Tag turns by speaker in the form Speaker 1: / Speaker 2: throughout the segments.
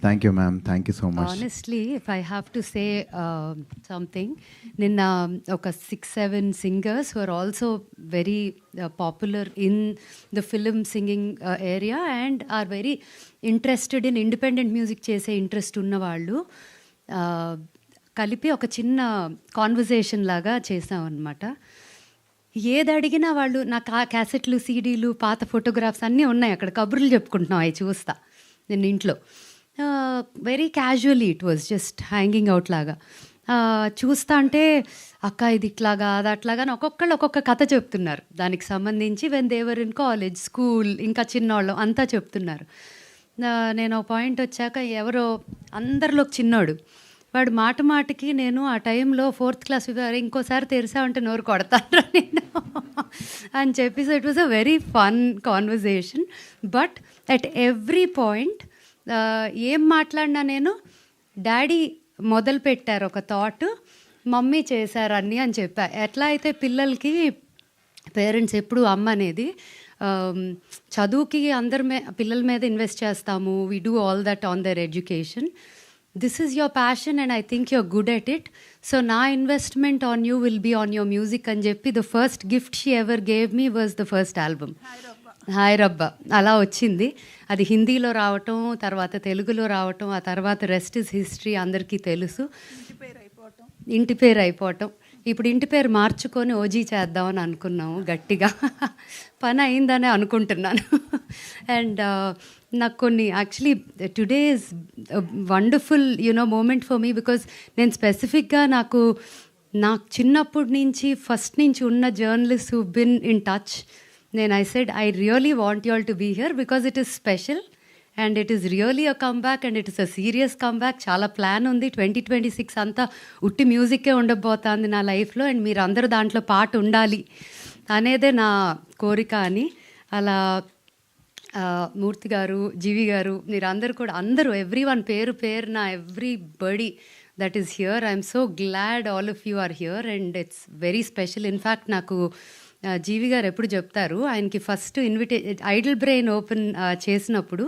Speaker 1: Thank you ma'am, thank you so much.
Speaker 2: Honestly if I have to say something, నిన్న ఒక 6-7 singers who are also very popular in the film singing area and are very interested in independent music చేసే interest ఉన్నవాళ్ళు కలిపి ఒక చిన్న conversation లాగా చేసామన్నమాట. ఏది అడిగినా వాళ్ళు నాకు ఆ క్యాసెట్లు, సీడీలు, పాత ఫోటోగ్రాఫ్స్ అన్నీ ఉన్నాయి అక్కడ. కబుర్లు చెప్పుకుంటున్నాం అవి చూస్తా నేను ఇంట్లో. Very casually it was just hanging out లాగా చూస్తా అంటే, అక్క ఇది ఇట్లాగా అది అట్లాగా అని ఒక్కొక్కళ్ళు ఒక్కొక్క కథ చెప్తున్నారు దానికి సంబంధించి. When they were in college, school, ఇంకా చిన్నవాళ్ళు అంతా చెప్తున్నారు. నేను ఒక పాయింట్ వచ్చాక ఎవరో అందరిలో చిన్నోడు వాడు మాట మాటకి నేను ఆ టైంలో 4th క్లాస్ ఇంకోసారి తెరిసామంటే నోరు కొడతాను నేను అని చెప్పేసి it was a very fun conversation. But at every point ఏం మాట్లాడినా నేను డాడీ మొదలు పెట్టారు ఒక థాట్, మమ్మీ చేశారు అన్నీ అని చెప్పా. ఎట్లా అయితే పిల్లలకి పేరెంట్స్ ఎప్పుడు అమ్మ అనేది చదువుకి పిల్లల మీద ఇన్వెస్ట్ చేస్తాము, we do all that on their education. This is your passion and I think you're good at it, so నా investment on you will be on your music అని చెప్పి the first gift she ever gave me was the first album Hai Rabba. అలా వచ్చింది. అది హిందీలో రావటం, తర్వాత తెలుగులో రావటం, ఆ తర్వాత రెస్ట్ ఇస్ హిస్టరీ అందరికీ తెలుసు. ఇంటి పేరు అయిపోవటం. ఇప్పుడు ఇంటి పేరు మార్చుకొని ఓజీ చేద్దామని అనుకున్నాము గట్టిగా. పని అయిందనే అనుకుంటున్నాను. అండ్ నాకు కొన్ని actually today is wonderful moment for me, because నేను స్పెసిఫిక్గా నాకు చిన్నప్పటి నుంచి ఫస్ట్ నుంచి ఉన్న journalist who been in touch, I said, I really want you all to be here because it is special and it is really a comeback and it is a serious comeback. చాలా plan ఉంది. 2026 అంతా ఉట్టి మ్యూజిక్కే ఉండబోతుంది నా లైఫ్లో, and మీరు అందరూ దాంట్లో పాట ఉండాలి అనేదే నా కోరిక అని. అలా మూర్తి గారు, జీవి గారు, మీరు అందరూ కూడా ఎవ్రీ వన్ పేరు నా everybody that is here. I'm so glad all of you are here and it's very special. In fact నాకు జీవి గారు ఎప్పుడు చెప్తారు, ఆయనకి ఫస్ట్ ఐడల్ బ్రెయిన్ ఓపెన్ చేసినప్పుడు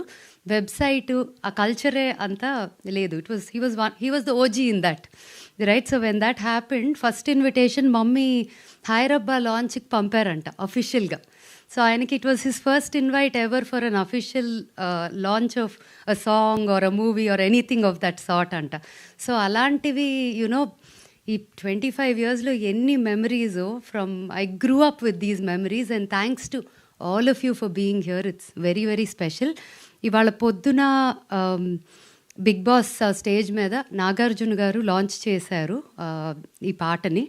Speaker 2: వెబ్సైటు ఆ కల్చరే అంతా లేదు. He was the OG in that, right? So when that happened, first invitation mummy Hai Rabba లాంచ్కి పంపారంట అఫీషియల్గా. సో ఆయనకి it was his first invite ever for an official launch of a song or a movie or anything of that sort అంట. So అలాంటివి ఈ 25 yearsలో ఎన్ని మెమరీసో from I grew up with these memories and thanks to all of you for being here. It's very very special. ఇవాళ పొద్దున big boss stage మీద నాగార్జున గారు లాంచ్ చేశారు ఈ పాటని.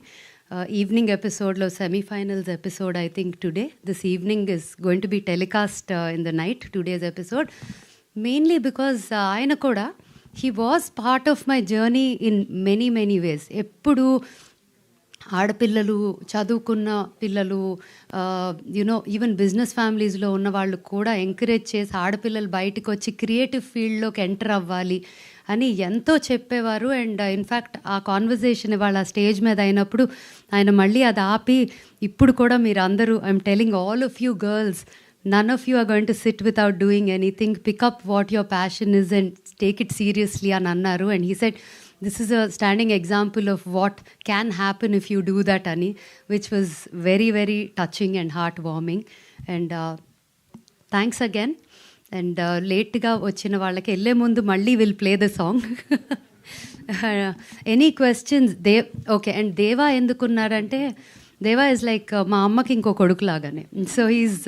Speaker 2: ఈవినింగ్ ఎపిసోడ్లో semifinals episode I think today, this evening is going to be telecast in the night, today's episode. Mainly because ఆయన కూడా he was part of my journey in many ways. ఎప్పుడు ఆడపిల్లలు, చదువుకున్న పిల్లలు, ఈవెన్ బిజినెస్ ఫ్యామిలీస్లో ఉన్న వాళ్ళు కూడా ఎంకరేజ్ చేసి ఆడపిల్లలు బయటకు వచ్చి క్రియేటివ్ ఫీల్డ్లోకి ఎంటర్ అవ్వాలి అని ఎంతో చెప్పేవారు. అండ్ ఇన్ఫ్యాక్ట్ ఆ కాన్వర్జేషన్ ఇవాళ స్టేజ్ మీద అయినప్పుడు ఆయన మళ్ళీ అది ఆపి, ఇప్పుడు కూడా మీరు అందరూ, I'm telling all of you girls, none of you are going to sit without doing anything. Pick up what your passion is and take it seriously అని అన్నారు. And he said, this is a standing example of what can happen if you do that అని, which was very very touching and heartwarming. And thanks again. And లేట్గా వచ్చిన వాళ్ళకి వెళ్ళే ముందు మళ్ళీ will play the song. Any questions? Okay. And దేవా ఎందుకున్నారంటే, దేవా is like మా అమ్మకి ఇంకో కొడుకు లాగానే. So is